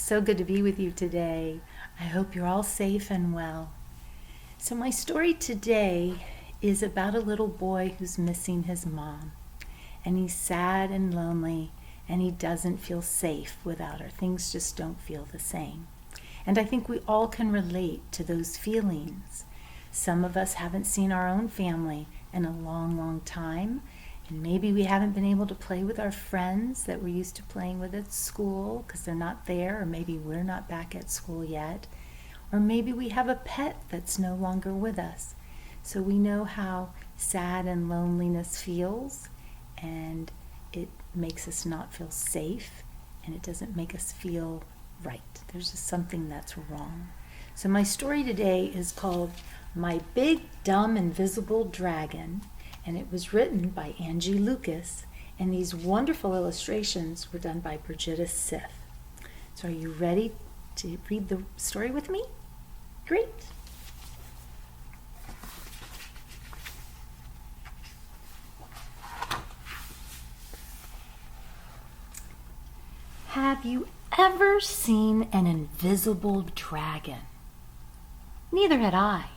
So good to be with you today. I hope you're all safe and well. So my story today is about a little boy who's missing his mom. And he's sad and lonely, and he doesn't feel safe without her. Things just don't feel the same. And I think we all can relate to those feelings. Some of us haven't seen our own family in a long, long time. And maybe we haven't been able to play with our friends that we're used to playing with at school because they're not there, or maybe we're not back at school yet. Or maybe we have a pet that's no longer with us. So we know how sad and loneliness feels, and it makes us not feel safe, and it doesn't make us feel right. There's just something that's wrong. So my story today is called My Big Dumb Invisible Dragon, and it was written by Angie Lucas, and these wonderful illustrations were done by Brigitta Sith. So are you ready to read the story with me? Great. Have you ever seen an invisible dragon? Neither had I.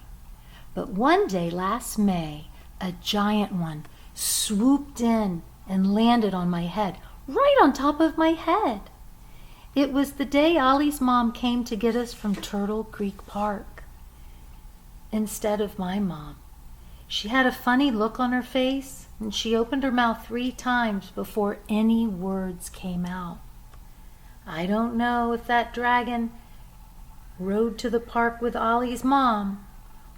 But one day last May, a giant one swooped in and landed on my head, right on top of my head. It was the day Ollie's mom came to get us from Turtle Creek Park. Instead of my mom, she had a funny look on her face, and she opened her mouth 3 times before any words came out. I don't know if that dragon rode to the park with Ollie's mom,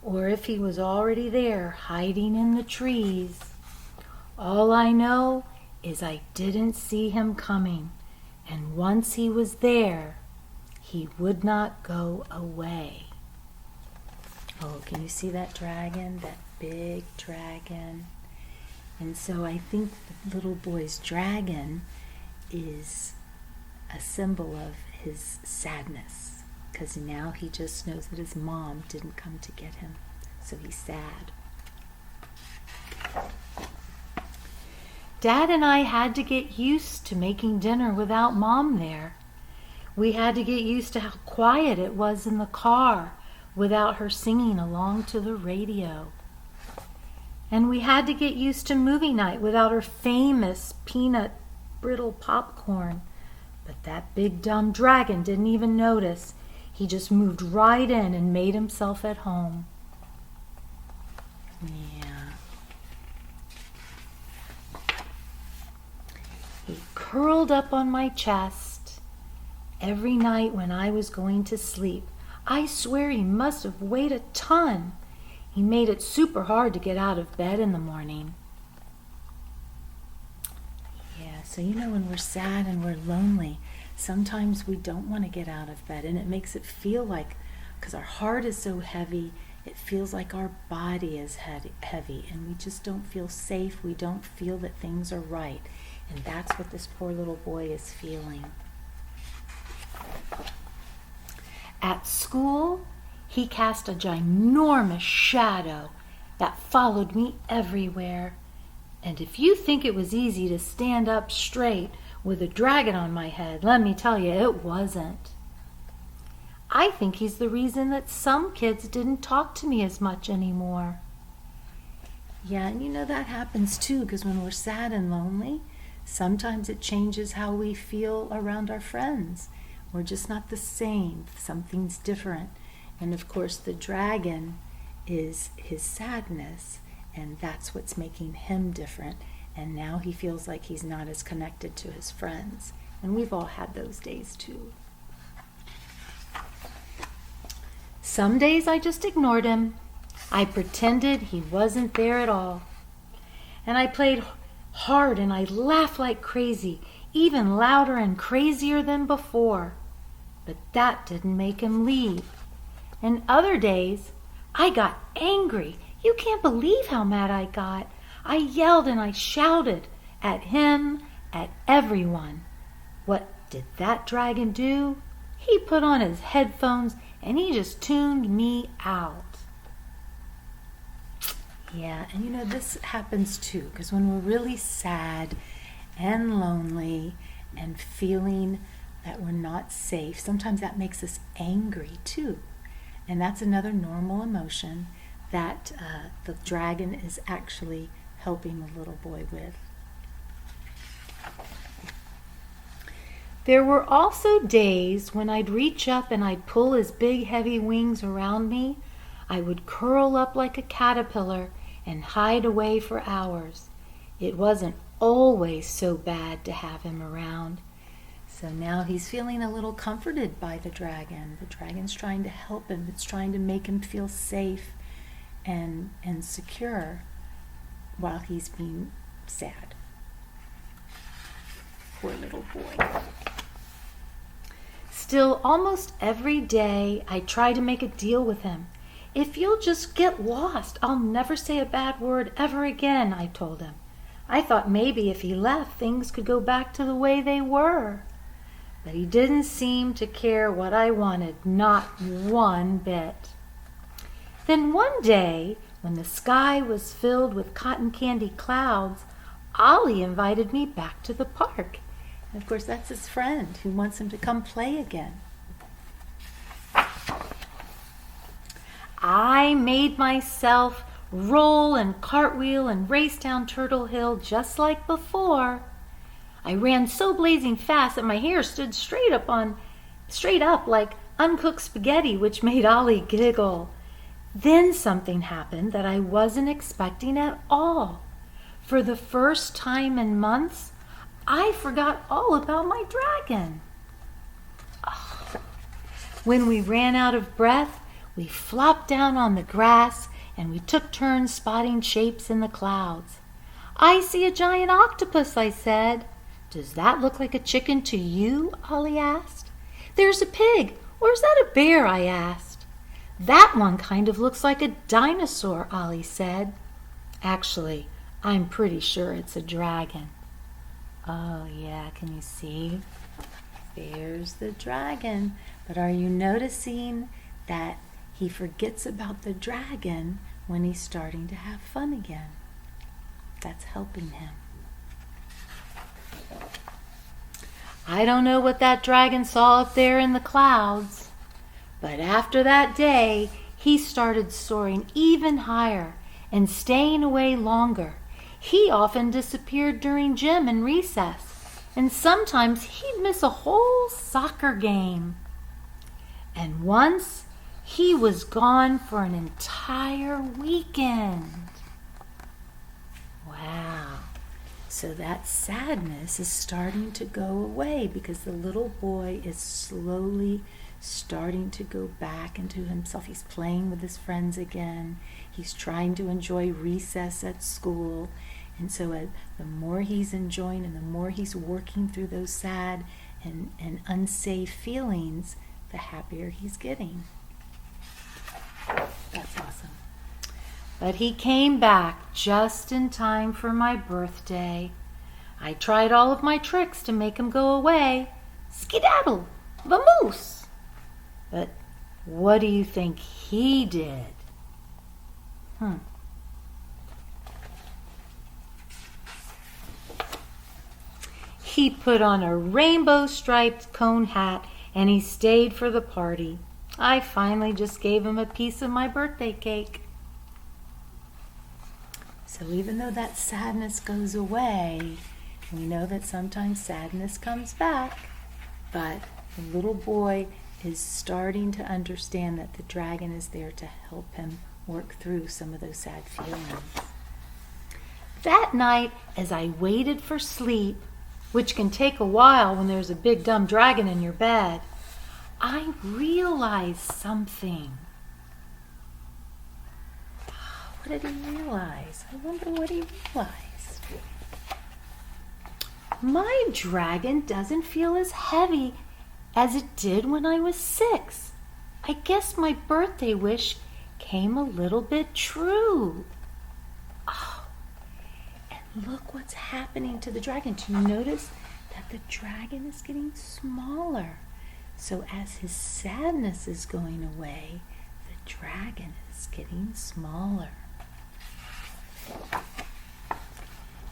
or if he was already there hiding in the trees. All I know is I didn't see him coming, and once he was there, he would not go away. Oh, can you see that dragon? That big dragon? And so I think the little boy's dragon is a symbol of his sadness, because now he just knows that his mom didn't come to get him, so he's sad. Dad and I had to get used to making dinner without Mom there. We had to get used to how quiet it was in the car without her singing along to the radio. And we had to get used to movie night without her famous peanut brittle popcorn. But that big dumb dragon didn't even notice. He just moved right in and made himself at home. Yeah. He curled up on my chest every night when I was going to sleep. I swear he must have weighed a ton. He made it super hard to get out of bed in the morning. Yeah, so when we're sad and we're lonely, sometimes we don't want to get out of bed, and it makes it feel like, because our heart is so heavy, it feels like our body is heavy, and we just don't feel safe. We don't feel that things are right, and that's what this poor little boy is feeling. At school, he cast a ginormous shadow that followed me everywhere. And if you think it was easy to stand up straight with a dragon on my head, let me tell you, it wasn't. I think he's the reason that some kids didn't talk to me as much anymore. Yeah, and that happens too, because when we're sad and lonely, sometimes it changes how we feel around our friends. We're just not the same. Something's different. And of course, the dragon is his sadness, and that's what's making him different. And now he feels like he's not as connected to his friends. And we've all had those days too. Some days I just ignored him. I pretended he wasn't there at all. And I played hard and I laughed like crazy, even louder and crazier than before. But that didn't make him leave. And other days, I got angry. You can't believe how mad I got. I yelled and I shouted at him, at everyone. What did that dragon do? He put on his headphones and he just tuned me out. Yeah, and this happens too, because when we're really sad and lonely and feeling that we're not safe. Sometimes that makes us angry too. And that's another normal emotion that the dragon is actually helping the little boy with. There were also days when I'd reach up and I'd pull his big heavy wings around me. I would curl up like a caterpillar and hide away for hours. It wasn't always so bad to have him around. So now he's feeling a little comforted by the dragon. The dragon's trying to help him. It's trying to make him feel safe and secure while he's being sad. Poor little boy. Still, almost every day I try to make a deal with him. If you'll just get lost, I'll never say a bad word ever again, I told him. I thought maybe if he left, things could go back to the way they were. But he didn't seem to care what I wanted, not one bit. Then one day, when the sky was filled with cotton candy clouds, Ollie invited me back to the park. And of course, that's his friend who wants him to come play again. I made myself roll and cartwheel and race down Turtle Hill just like before. I ran so blazing fast that my hair stood straight up like uncooked spaghetti, which made Ollie giggle. Then something happened that I wasn't expecting at all. For the first time in months, I forgot all about my dragon. Oh. When we ran out of breath, we flopped down on the grass and we took turns spotting shapes in the clouds. I see a giant octopus, I said. Does that look like a chicken to you? Ollie asked. There's a pig, or is that a bear? I asked. That one kind of looks like a dinosaur, Ollie said. Actually, I'm pretty sure it's a dragon. Oh yeah, can you see? There's the dragon. But are you noticing that he forgets about the dragon when he's starting to have fun again? That's helping him. I don't know what that dragon saw up there in the clouds, but after that day, he started soaring even higher and staying away longer. He often disappeared during gym and recess, and sometimes he'd miss a whole soccer game. And once, he was gone for an entire weekend. Wow. So that sadness is starting to go away because the little boy is slowly starting to go back into himself. He's playing with his friends again. He's trying to enjoy recess at school. And so the more he's enjoying and the more he's working through those sad and unsafe feelings, the happier he's getting. That's awesome. But he came back just in time for my birthday. I tried all of my tricks to make him go away. Skedaddle, vamoose. But what do you think he did? He put on a rainbow-striped cone hat and he stayed for the party. I finally just gave him a piece of my birthday cake. So even though that sadness goes away, we know that sometimes sadness comes back. But the little boy is starting to understand that the dragon is there to help him work through some of those sad feelings. That night, as I waited for sleep, which can take a while when there's a big dumb dragon in your bed, I realized something. What did he realize? I wonder what he realized. My dragon doesn't feel as heavy as it did when I was 6. I guess my birthday wish came a little bit true. Oh, and look what's happening to the dragon. Do you notice that the dragon is getting smaller? So as his sadness is going away, the dragon is getting smaller.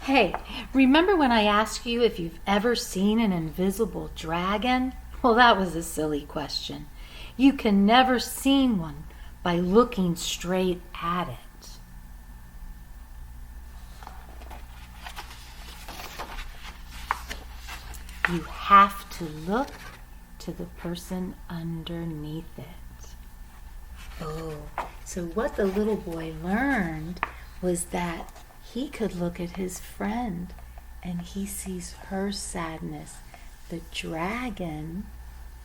Hey, remember when I asked you if you've ever seen an invisible dragon? Well, that was a silly question. You can never see one by looking straight at it. You have to look to the person underneath it. Oh, so what the little boy learned was that he could look at his friend and he sees her sadness. The dragon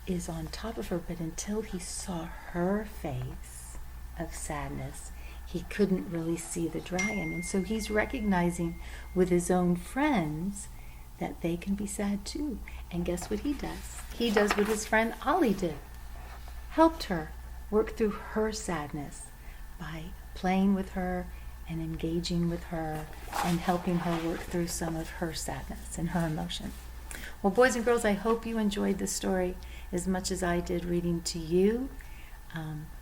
is on top of her, but until he saw her face of sadness, he couldn't really see the dragon. And so he's recognizing with his own friends that they can be sad too. And guess what he does? He does what his friend Ollie did. Helped her work through her sadness by playing with her and engaging with her and helping her work through some of her sadness and her emotion. Well, boys and girls, I hope you enjoyed the story as much as I did reading to you.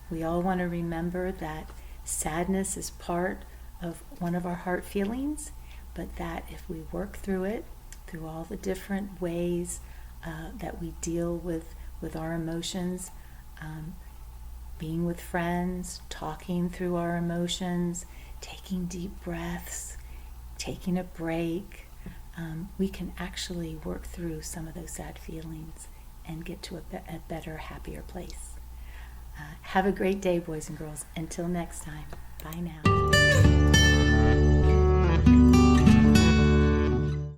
We all want to remember that sadness is part of one of our heart feelings, but that if we work through it, through all the different ways that we deal with our emotions, being with friends, talking through our emotions, taking deep breaths, taking a break, we can actually work through some of those sad feelings and get to a better, happier place. Have a great day, boys and girls. Until next time, bye now.